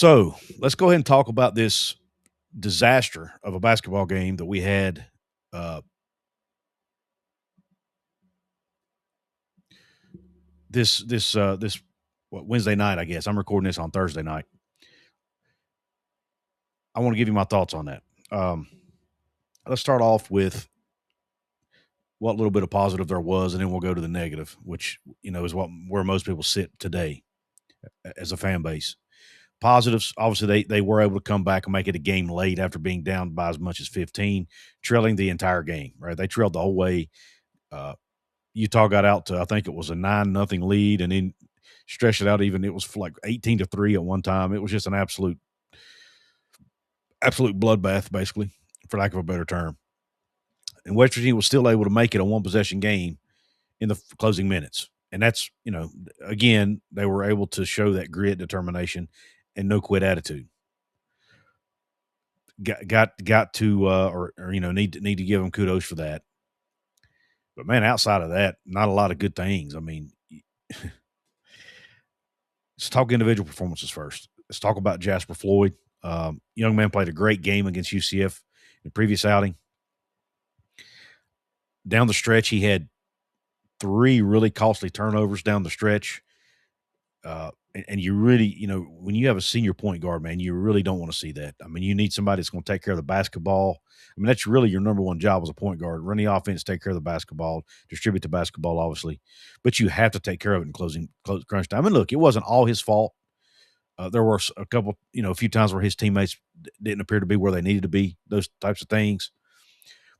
So let's go ahead and talk about this disaster of a basketball game that we had uh, this Wednesday night. I guess I'm recording this on Thursday night. I want to give you my thoughts on that. Um, let's start off with what little bit of positive there was, and then we'll go to the negative, which is where most people sit today as a fan base. Positives, obviously, they were able to come back and make it a game late after being down by as much as 15, trailing the entire game. Right, they trailed the whole way. Uh, Utah got out to, I think it was a 9-0 lead, and then stretched it out. Even it was like 18-3 at one time. It was just an absolute bloodbath, basically, for lack of a better term. And West Virginia was still able to make it a one possession game in the closing minutes. And that's, again, they were able to show that grit, determination, and no quit attitude. Got to need to give them kudos for that. But man, outside of that, not a lot of good things. I mean, let's talk individual performances first. Let's talk about Jasper Floyd. Young man played a great game against UCF in the previous outing. Down the stretch, he had 3 really costly turnovers down the stretch. And you really, when you have a senior point guard, man, you really don't want to see that. I mean, you need somebody that's going to take care of the basketball. I mean, that's really your number one job as a point guard. Run the offense, take care of the basketball, distribute the basketball, obviously. But you have to take care of it in close crunch time. And look, it wasn't all his fault. There were a couple, a few times where his teammates didn't appear to be where they needed to be, those types of things.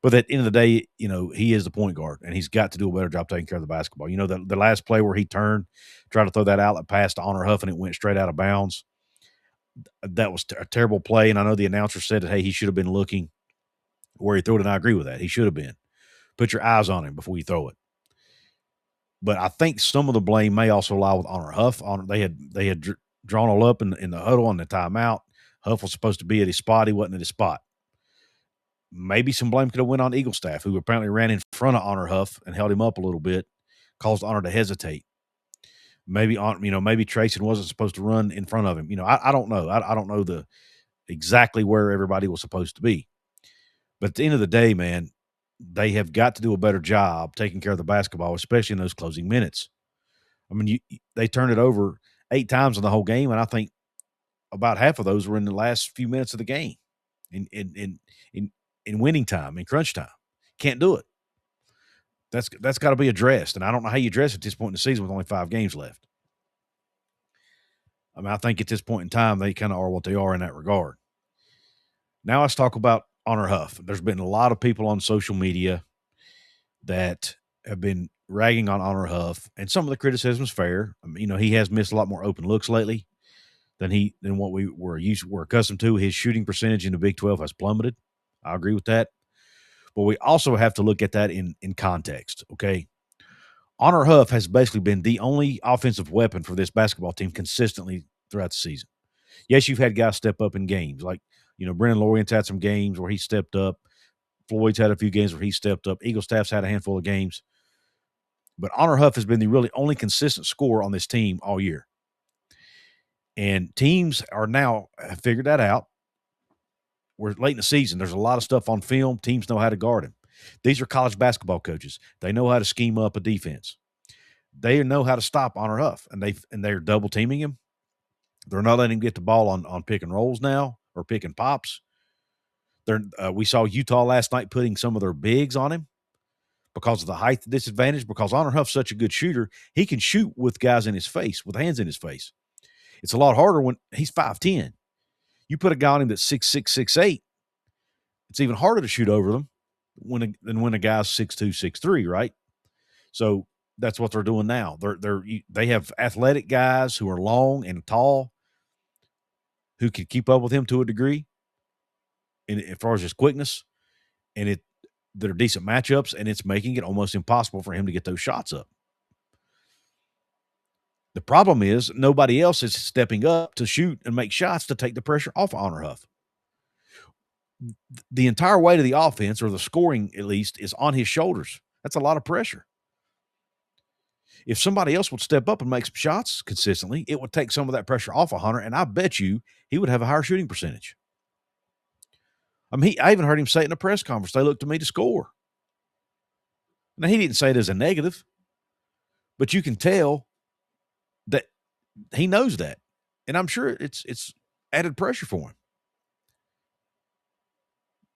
But at the end of the day, he is the point guard, and he's got to do a better job taking care of the basketball. The last play where he turned, tried to throw that outlet pass to Honor Huff, and it went straight out of bounds. That was a terrible play, and I know the announcer said that, hey, he should have been looking where he threw it, and I agree with that. He should have been. Put your eyes on him before you throw it. But I think some of the blame may also lie with Honor Huff. They had drawn all up in the huddle on the timeout. Huff was supposed to be at his spot. He wasn't at his spot. Maybe some blame could have went on Eagle staff, who apparently ran in front of Honor Huff and held him up a little bit, caused Honor to hesitate. Maybe Trayson wasn't supposed to run in front of him. I don't know. I don't know exactly where everybody was supposed to be. But at the end of the day, man, they have got to do a better job taking care of the basketball, especially in those closing minutes. I mean, they turned it over 8 times in the whole game, and I think about half of those were in the last few minutes of the game. In winning time, in crunch time. Can't do it. That's got to be addressed, and I don't know how you address it at this point in the season with only 5 games left. I mean, I think at this point in time, they kind of are what they are in that regard. Now let's talk about Honor Huff. There's been a lot of people on social media that have been ragging on Honor Huff, and some of the criticism is fair. I mean, he has missed a lot more open looks lately than what we were accustomed to. His shooting percentage in the Big 12 has plummeted. I agree with that. But we also have to look at that in context, okay? Honor Huff has basically been the only offensive weapon for this basketball team consistently throughout the season. Yes, you've had guys step up in games. Like, Brennan Lorient's had some games where he stepped up. Floyd's had a few games where he stepped up. Eagle staff's had a handful of games. But Honor Huff has been the really only consistent scorer on this team all year. And teams have figured that out. We're late in the season. There's a lot of stuff on film. Teams know how to guard him. These are college basketball coaches. They know how to scheme up a defense. They know how to stop Honor Huff, and they're double teaming him. They're not letting him get the ball on pick and rolls now or pick and pops. We saw Utah last night putting some of their bigs on him because of the height disadvantage. Because Honor Huff's such a good shooter, he can shoot with guys in his face, with hands in his face. It's a lot harder when he's 5'10". You put a guy on him that's 6'6", 6'8", it's even harder to shoot over them than when a guy's 6'2", 6'3", right? So that's what they're doing now. They have athletic guys who are long and tall who can keep up with him to a degree, as far as his quickness, and they're decent matchups, and it's making it almost impossible for him to get those shots up. The problem is nobody else is stepping up to shoot and make shots to take the pressure off Honor Huff. The entire weight of the offense, or the scoring at least, is on his shoulders. That's a lot of pressure. If somebody else would step up and make some shots consistently, it would take some of that pressure off of Hunter, and I bet you he would have a higher shooting percentage. I mean, I even heard him say it in a press conference, they looked to me to score. Now, he didn't say it as a negative, but you can tell that he knows that. And I'm sure it's added pressure for him.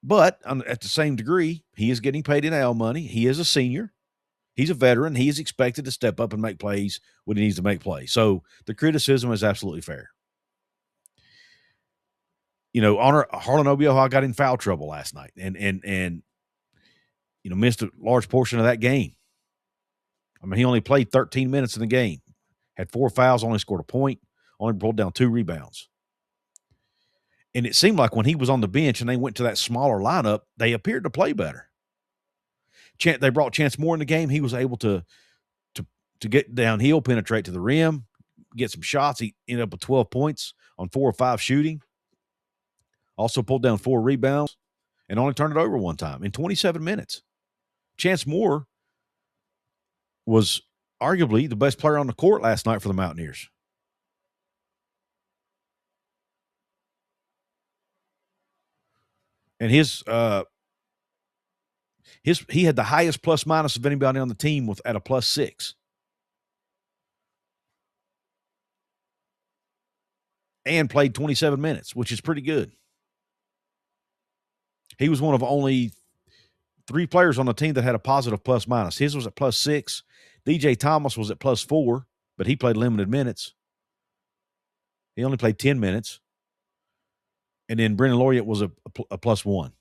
But at the same degree, he is getting paid NIL money. He is a senior. He's a veteran. He is expected to step up and make plays when he needs to make plays. So the criticism is absolutely fair. You know, Harlan Obioha got in foul trouble last night and missed a large portion of that game. I mean, he only played 13 minutes in the game, had 4 fouls, only scored a point, only pulled down 2 rebounds. And it seemed like when he was on the bench and they went to that smaller lineup, they appeared to play better. They brought Chance Moore in the game. He was able to get downhill, penetrate to the rim, get some shots. He ended up with 12 points on 4 or 5 shooting. Also pulled down 4 rebounds and only turned it over one time in 27 minutes. Chance Moore was arguably the best player on the court last night for the Mountaineers. And he had the highest plus minus of anybody on the team at a +6. And played 27 minutes, which is pretty good. He was one of only 3 players on the team that had a positive plus minus. His was at +6. DJ Thomas was at +4, but he played limited minutes. He only played 10 minutes. And then Brendan Laureate was a +1.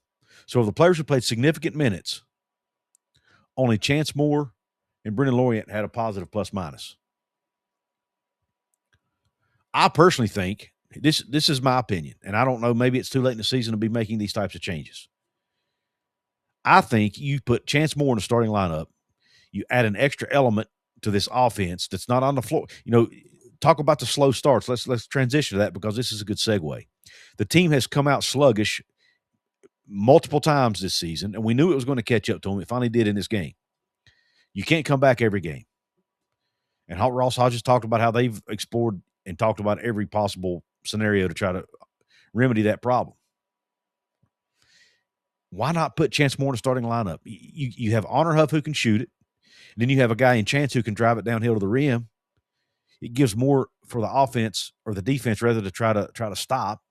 So of the players who played significant minutes, only Chance Moore and Brendan Laureate had a positive plus minus. I personally think, this is my opinion, and I don't know, maybe it's too late in the season to be making these types of changes. I think you put Chance Moore in the starting lineup, you add an extra element to this offense that's not on the floor. You know, talk about the slow starts. Let's transition to that because this is a good segue. The team has come out sluggish multiple times this season, and we knew it was going to catch up to them. It finally did in this game. You can't come back every game. And Ross Hodges talked about how they've explored and talked about every possible scenario to try to remedy that problem. Why not put Chance Moore in the starting lineup? You have Honor Huff who can shoot it. And then you have a guy in Chance who can drive it downhill to the rim. It gives more for the offense or the defense rather to try to stop.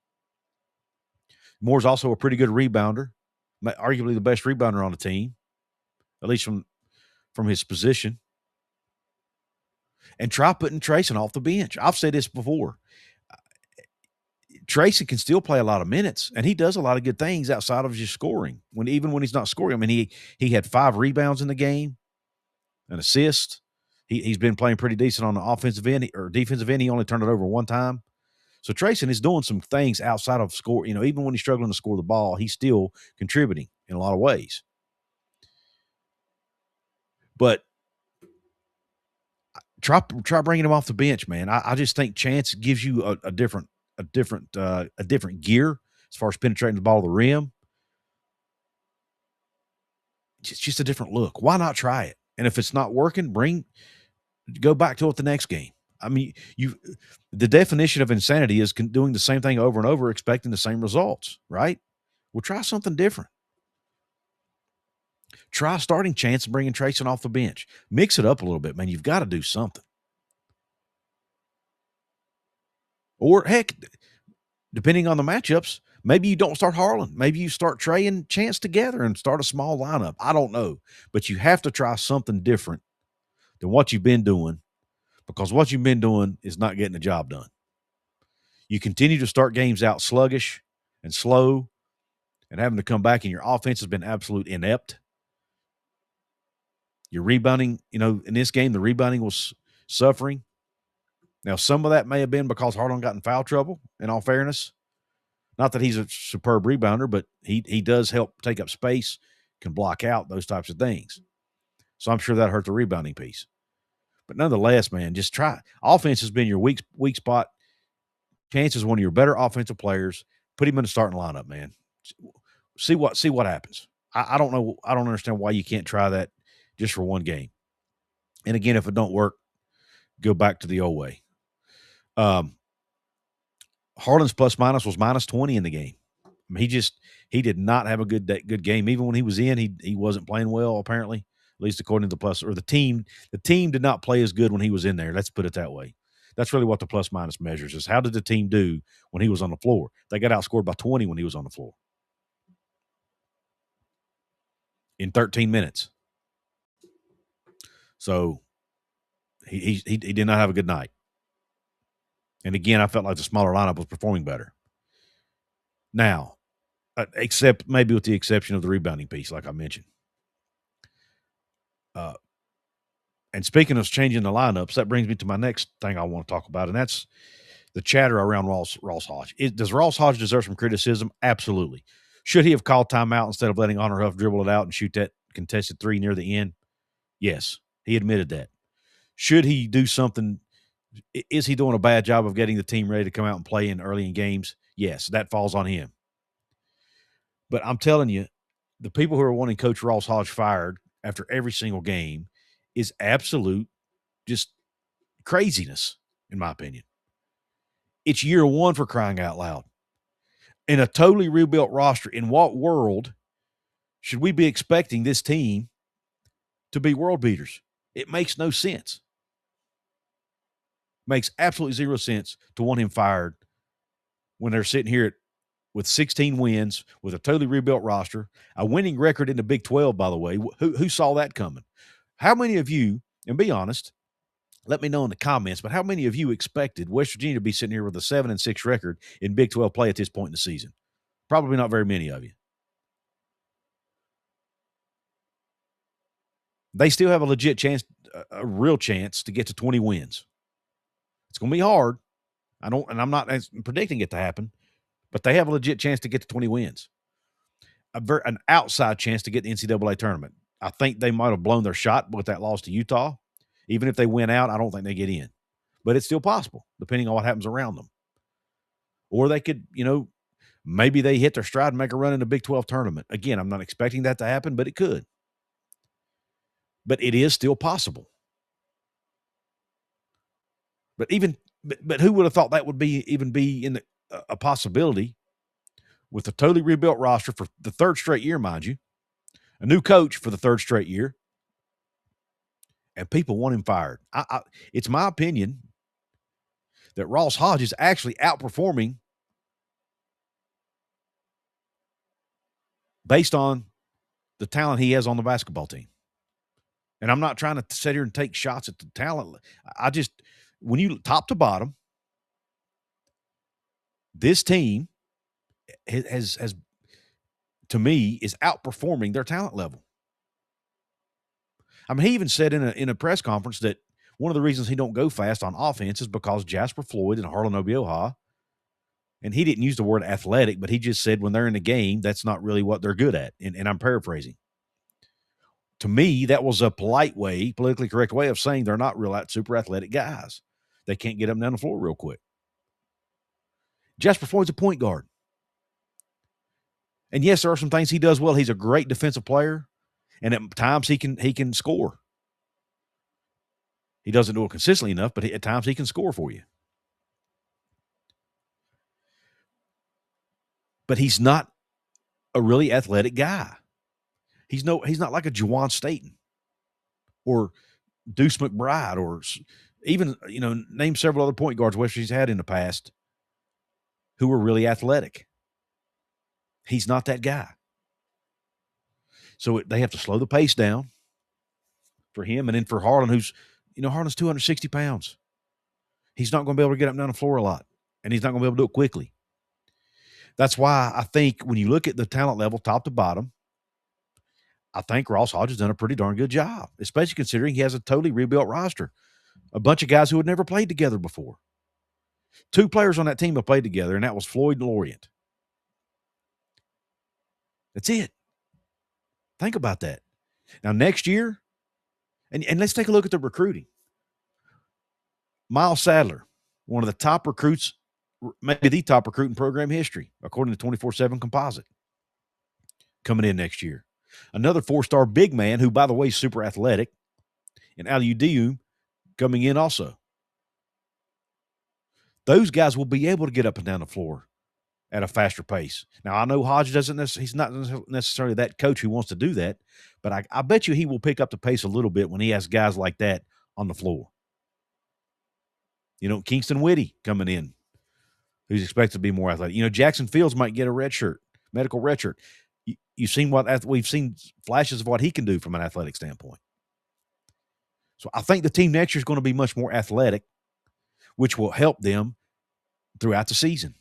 Moore's also a pretty good rebounder, arguably the best rebounder on the team, at least from his position. And try putting Trayson off the bench. I've said this before. Trayson can still play a lot of minutes, and he does a lot of good things outside of just scoring. Even when he's not scoring, I mean, he had 5 rebounds in the game, an assist. He's been playing pretty decent on the offensive end or defensive end. He only turned it over one time. So Trayson is doing some things outside of score. You know, even when he's struggling to score the ball, he's still contributing in a lot of ways. But try bringing him off the bench, man. I just think Chance gives you a different gear as far as penetrating the ball to the rim. It's just a different look. Why not try it? And if it's not working, go back to it the next game. I mean, the definition of insanity is doing the same thing over and over, expecting the same results, right? Well, try something different. Try starting Chance and bringing Trayson off the bench. Mix it up a little bit, man. You've got to do something. Or, heck, depending on the matchups, maybe you don't start Harlan. Maybe you start Trey and Chance together and start a small lineup. I don't know. But you have to try something different than what you've been doing, because what you've been doing is not getting the job done. You continue to start games out sluggish and slow and having to come back, and your offense has been absolute inept. Your rebounding, in this game, the rebounding was suffering. Now, some of that may have been because Harlan got in foul trouble, in all fairness. Not that he's a superb rebounder, but he does help take up space, can block out, those types of things. So I'm sure that hurt the rebounding piece. But nonetheless, man, just try. Offense has been your weak spot. Chance is one of your better offensive players. Put him in the starting lineup, man. See what happens. I don't know. I don't understand why you can't try that just for one game. And again, if it don't work, go back to the old way. Harlan's plus minus was minus 20 in the game. I mean, he did not have a good game. Even when he was in, he wasn't playing well, apparently, at least according to the plus or the team. The team did not play as good when he was in there. Let's put it that way. That's really what the plus minus measures is. How did the team do when he was on the floor? They got outscored by 20 when he was on the floor in 13 minutes. So he did not have a good night. And again, I felt like the smaller lineup was performing better. Now, except maybe with the exception of the rebounding piece, like I mentioned. And speaking of changing the lineups, that brings me to my next thing I want to talk about, and that's the chatter around Ross Hodge. Does Ross Hodge deserve some criticism? Absolutely. Should he have called timeout instead of letting Honor Huff dribble it out and shoot that contested three near the end? Yes, he admitted that. Should he do something? Is he doing a bad job of getting the team ready to come out and play early in games? Yes, that falls on him. But I'm telling you, the people who are wanting Coach Ross Hodge fired after every single game is absolute just craziness, in my opinion. It's year one for crying out loud. In a totally rebuilt roster, in what world should we be expecting this team to be world beaters? It makes no sense. Makes absolutely zero sense to want him fired when they're sitting here with 16 wins, with a totally rebuilt roster, a winning record in the Big 12, by the way. Who saw that coming? How many of you, and be honest, let me know in the comments, but how many of you expected West Virginia to be sitting here with a 7-6 record in Big 12 play at this point in the season? Probably not very many of you. They still have a legit chance, a real chance to get to 20 wins. It's going to be hard. I'm not predicting it to happen, but they have a legit chance to get to 20 wins. An outside chance to get the NCAA tournament. I think they might have blown their shot with that loss to Utah. Even if they win out, I don't think they get in. But it's still possible, depending on what happens around them. Or they could, maybe they hit their stride and make a run in the Big 12 tournament. Again, I'm not expecting that to happen, but it could. But it is still possible. But who would have thought that would be in a possibility with a totally rebuilt roster for the third straight year, mind you, a new coach for the third straight year, and people want him fired. It's my opinion that Ross Hodge is actually outperforming based on the talent he has on the basketball team. And I'm not trying to sit here and take shots at the talent. When you top to bottom, this team has to me is outperforming their talent level. I mean, he even said in a press conference that one of the reasons he don't go fast on offense is because Jasper Floyd and Harlan Obioha, and he didn't use the word athletic, but he just said when they're in the game, that's not really what they're good at. And I'm paraphrasing. To me, that was a polite way, politically correct way of saying they're not real super athletic guys. They can't get up and down the floor real quick. Jasper Floyd's a point guard. And yes, there are some things he does well. He's a great defensive player, and at times he can score. He doesn't do it consistently enough, but at times he can score for you. But he's not a really athletic guy. He's not like a Juwan Staten or Deuce McBride or even, name several other point guards West Virginia's had in the past who were really athletic. He's not that guy. So they have to slow the pace down for him. And then for Harlan, who's, Harlan's 260 pounds. He's not going to be able to get up and down the floor a lot. And he's not going to be able to do it quickly. That's why I think when you look at the talent level, top to bottom, I think Ross Hodge has done a pretty darn good job, especially considering he has a totally rebuilt roster. A bunch of guys who had never played together before. 2 players on that team have played together, and that was Floyd and Lorient. That's it. Think about that. Now, next year, and let's take a look at the recruiting. Miles Sadler, one of the top recruits, maybe the top recruit in program history, according to 24/7 Composite, coming in next year. Another 4-star big man who, by the way, is super athletic, and Aliu Diu coming in also. those guys will be able to get up and down the floor at a faster pace. Now, I know Hodge he's not necessarily that coach who wants to do that, but I bet you he will pick up the pace a little bit when he has guys like that on the floor. You know, Kingston Whitty coming in, who's expected to be more athletic. You know, Jackson Fields might get a medical red shirt. You've seen we've seen flashes of what he can do from an athletic standpoint. So I think the team next year is going to be much more athletic, which will help them throughout the season.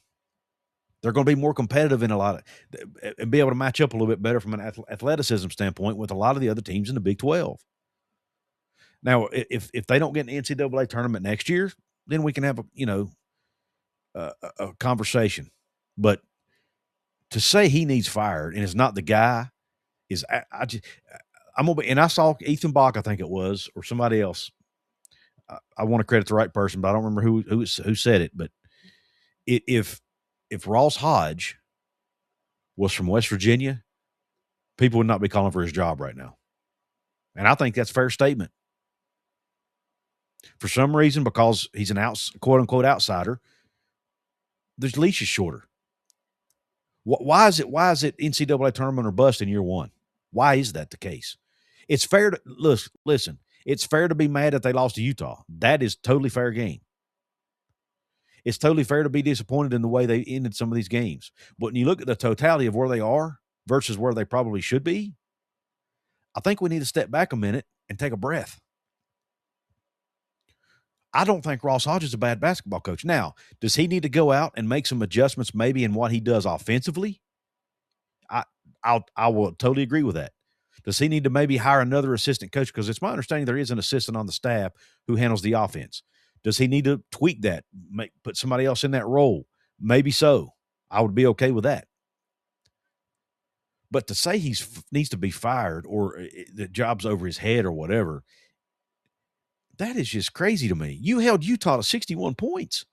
They're going to be more competitive in a lot of, and be able to match up a little bit better from an athleticism standpoint with a lot of the other teams in the Big 12. Now, if they don't get an NCAA tournament next year, then we can have a conversation. But to say he needs fired and is not the guy is I'm gonna be, and I saw Ethan Bach, I think it was, or somebody else. I want to credit the right person, but I don't remember who said it. But if Ross Hodge was from West Virginia, people would not be calling for his job right now. And I think that's a fair statement. For some reason, because he's an quote unquote outsider, the leash is shorter. Why is it NCAA tournament or bust in year one? Why is that the case? It's fair to listen. It's fair to be mad that they lost to Utah. That is totally fair game. It's totally fair to be disappointed in the way they ended some of these games. But when you look at the totality of where they are versus where they probably should be, I think we need to step back a minute and take a breath. I don't think Ross Hodge is a bad basketball coach. Now, does he need to go out and make some adjustments maybe in what he does offensively? I will totally agree with that. Does he need to maybe hire another assistant coach? Because it's my understanding there is an assistant on the staff who handles the offense. Does he need to tweak that, put somebody else in that role? Maybe so. I would be okay with that. But to say he needs to be fired or the job's over his head or whatever, that is just crazy to me. You held Utah to 61 points.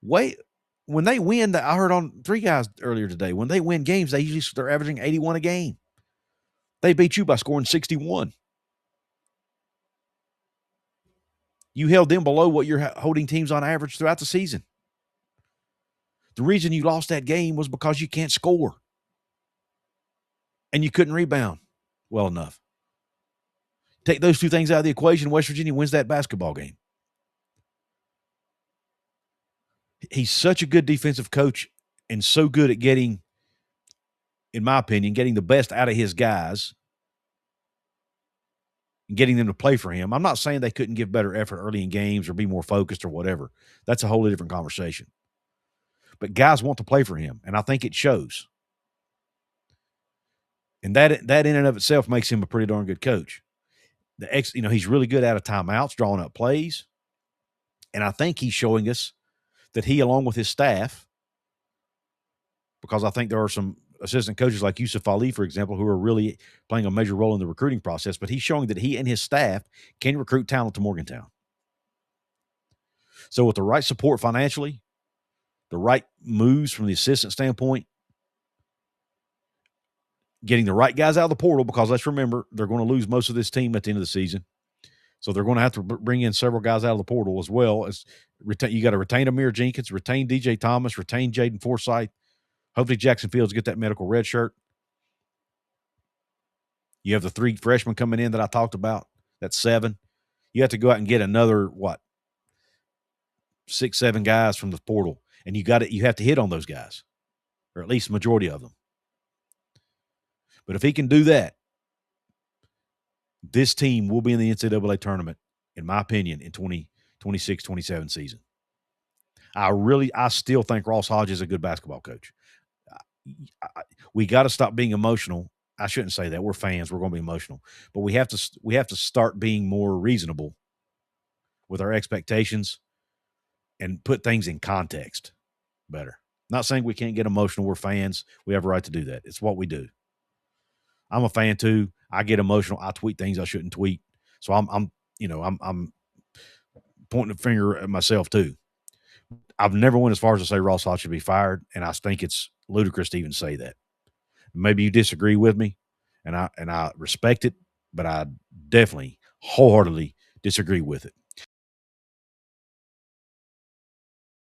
When they win, I heard on three guys earlier today, when they win games, they're averaging 81 a game. They beat you by scoring 61. You held them below what you're holding teams on average throughout the season. The reason you lost that game was because you can't score. And you couldn't rebound well enough. Take those two things out of the equation, West Virginia wins that basketball game. He's such a good defensive coach and so good at getting, in my opinion, getting the best out of his guys and getting them to play for him. I'm not saying they couldn't give better effort early in games or be more focused or whatever. That's a wholly different conversation. But guys want to play for him, and I think it shows. And that in and of itself makes him a pretty darn good coach. He's really good out of timeouts, drawing up plays. And I think he's showing us that he, along with his staff, because I think there are some assistant coaches like Yusuf Ali, for example, who are really playing a major role in the recruiting process, but he's showing that he and his staff can recruit talent to Morgantown. So with the right support financially, the right moves from the assistant standpoint, getting the right guys out of the portal, because let's remember, they're going to lose most of this team at the end of the season. So they're going to have to bring in several guys out of the portal as well. As you got to retain Amir Jenkins, retain DJ Thomas, retain Jaden Forsythe. Hopefully Jackson Fields get that medical red shirt. You have the 3 freshmen coming in that I talked about. That's 7. You have to go out and get another, 6, 7 guys from the portal. And you have to hit on those guys, or at least the majority of them. But if he can do that, this team will be in the NCAA tournament, in my opinion, in 2026-27 season. I still think Ross Hodge is a good basketball coach. We got to stop being emotional. I shouldn't say that. We're fans. We're going to be emotional. But we have to start being more reasonable with our expectations and put things in context better. Not saying we can't get emotional. We're fans. We have a right to do that. It's what we do. I'm a fan too. I get emotional. I tweet things I shouldn't tweet. So I'm pointing a finger at myself too. I've never went as far as to say Ross Hodge should be fired, and I think it's ludicrous to even say that. Maybe you disagree with me, and I respect it, but I definitely wholeheartedly disagree with it.